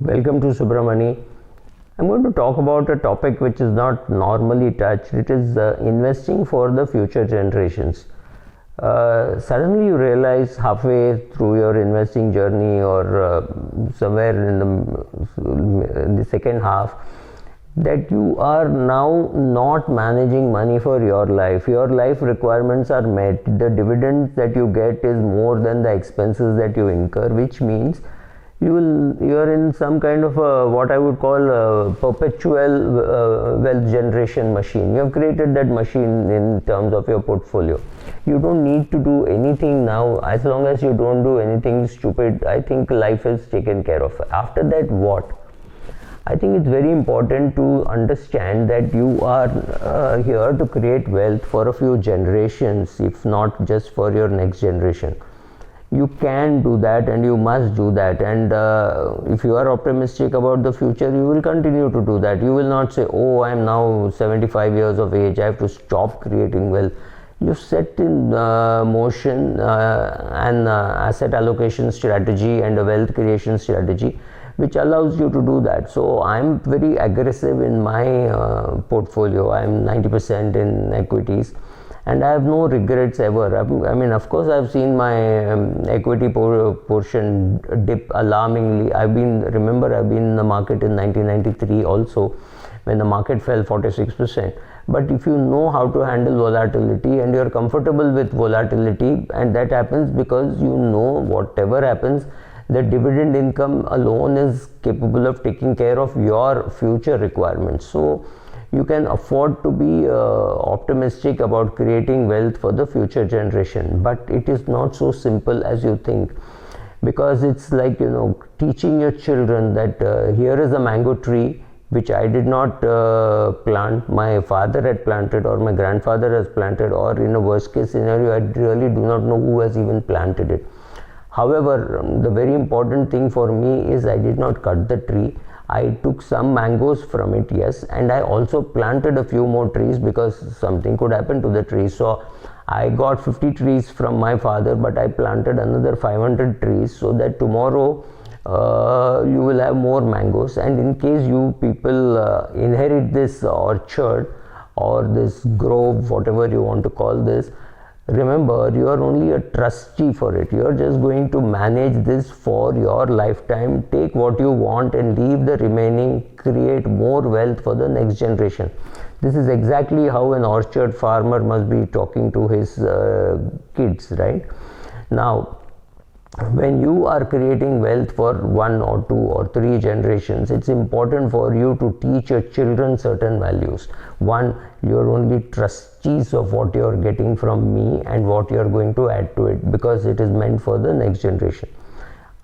Welcome to Subramani. I'm going to talk about a topic which is not normally touched. It is investing for the future generations. Suddenly you realize halfway through your investing journey or somewhere in the second half that you are now not managing money for your life. Your life requirements are met. The dividends that you get is more than the expenses that you incur, which means you are in some kind of what I would call a perpetual wealth generation machine. You have created that machine in terms of your portfolio. You don't need to do anything now. As long as you don't do anything stupid, I think life is taken care of. After that, what? I think it's very important to understand that you are here to create wealth for a few generations, if not just for your next generation. You can do that and you must do that, and if you are optimistic about the future, you will continue to do that. You will not say, oh, I am now 75 years of age, I have to stop creating wealth. You set in motion an asset allocation strategy and a wealth creation strategy which allows you to do that. So I'm very aggressive in my portfolio. I'm 90% in equities and I have no regrets ever. I mean, of course, I've seen my equity portion dip alarmingly. I've been in the market in 1993 also, when the market fell 46%. But if you know how to handle volatility and you're comfortable with volatility, and that happens because you know whatever happens, the dividend income alone is capable of taking care of your future requirements. So you can afford to be optimistic about creating wealth for the future generation. But it is not so simple as you think, because it's like, teaching your children that here is a mango tree which I did not plant, my father had planted or my grandfather has planted, or in a worst case scenario, I really do not know who has even planted it. However, the very important thing for me is I did not cut the tree. I took some mangoes from it, yes, and I also planted a few more trees because something could happen to the tree. So I got 50 trees from my father, but I planted another 500 trees so that tomorrow you will have more mangoes. And in case you people inherit this orchard or this grove, whatever you want to call this, remember, you are only a trustee for it. You are just going to manage this for your lifetime. Take what you want and leave the remaining, create more wealth for the next generation. This is exactly how an orchard farmer must be talking to his kids, right? Now, when you are creating wealth for 1 or 2 or 3 generations, it's important for you to teach your children certain values. One, you're only trustees of what you're getting from me and what you're going to add to it, because it is meant for the next generation.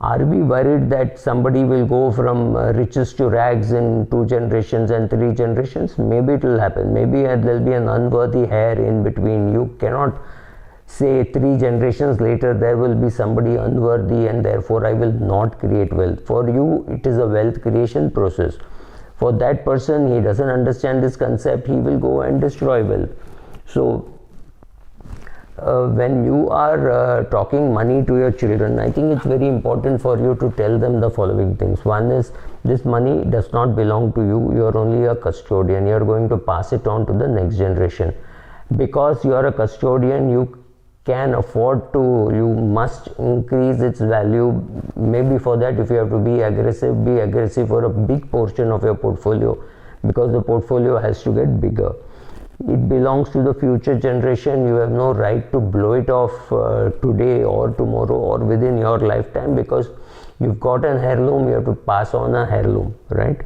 Are we worried that somebody will go from riches to rags in 2 generations and 3 generations? Maybe it will happen. Maybe there'll be an unworthy heir in between. You cannot say 3 generations later there will be somebody unworthy and therefore I will not create wealth. For you, it is a wealth creation process. For that person, he doesn't understand this concept, he will go and destroy wealth. So when you are talking money to your children, I think it's very important for you to tell them the following things. One is, this money does not belong to you. You are only a custodian. You are going to pass it on to the next generation. Because you are a custodian, you can afford to, you must increase its value. Maybe for that, if you have to be aggressive for a big portion of your portfolio, because the portfolio has to get bigger. It belongs to the future generation. You have no right to blow it off today or tomorrow or within your lifetime, because you've got an heirloom, you have to pass on a heirloom, right?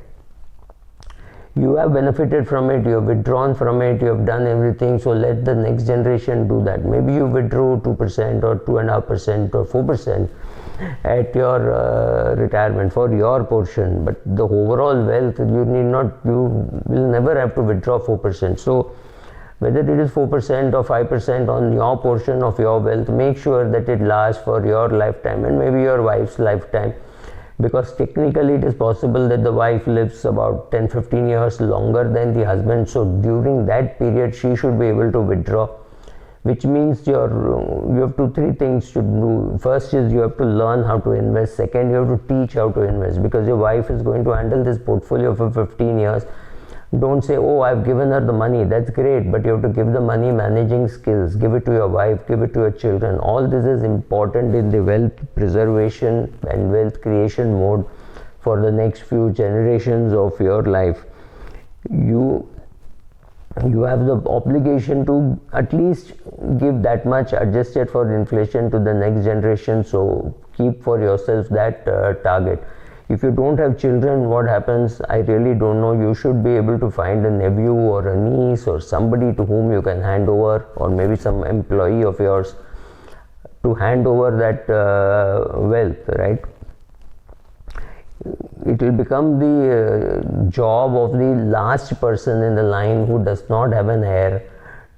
You have benefited from it, you have withdrawn from it, you have done everything, so let the next generation do that. Maybe you withdraw 2% or 2.5% or 4% at your retirement for your portion, but the overall wealth, you will never have to withdraw 4%. So whether it is 4% or 5% on your portion of your wealth, make sure that it lasts for your lifetime and maybe your wife's lifetime. Because technically it is possible that the wife lives about 10-15 years longer than the husband, so during that period she should be able to withdraw which means you have 2-3 things to do. First is you have to learn how to invest. Second, you have to teach how to invest, because your wife is going to handle this portfolio for 15 years. Don't say, oh, I've given her the money. That's great, but you have to give the money managing skills. Give it to your wife, give it to your children. All this is important in the wealth preservation and wealth creation mode for the next few generations of your life. You have the obligation to at least give that much adjusted for inflation to the next generation. So keep for yourself that target. If you don't have children, what happens? I really don't know. You should be able to find a nephew or a niece or somebody to whom you can hand over, or maybe some employee of yours to hand over that wealth, right? It will become the job of the last person in the line who does not have an heir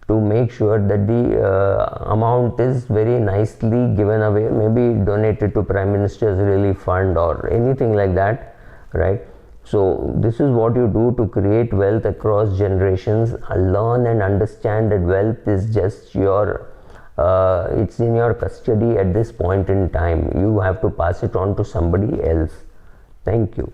to make sure that the amount is very nicely given away, maybe donated to Prime Minister's Relief Fund or anything like that, right? So this is what you do to create wealth across generations. Learn and understand that wealth is just your it's in your custody at this point in time. You have to pass it on to somebody else. Thank you.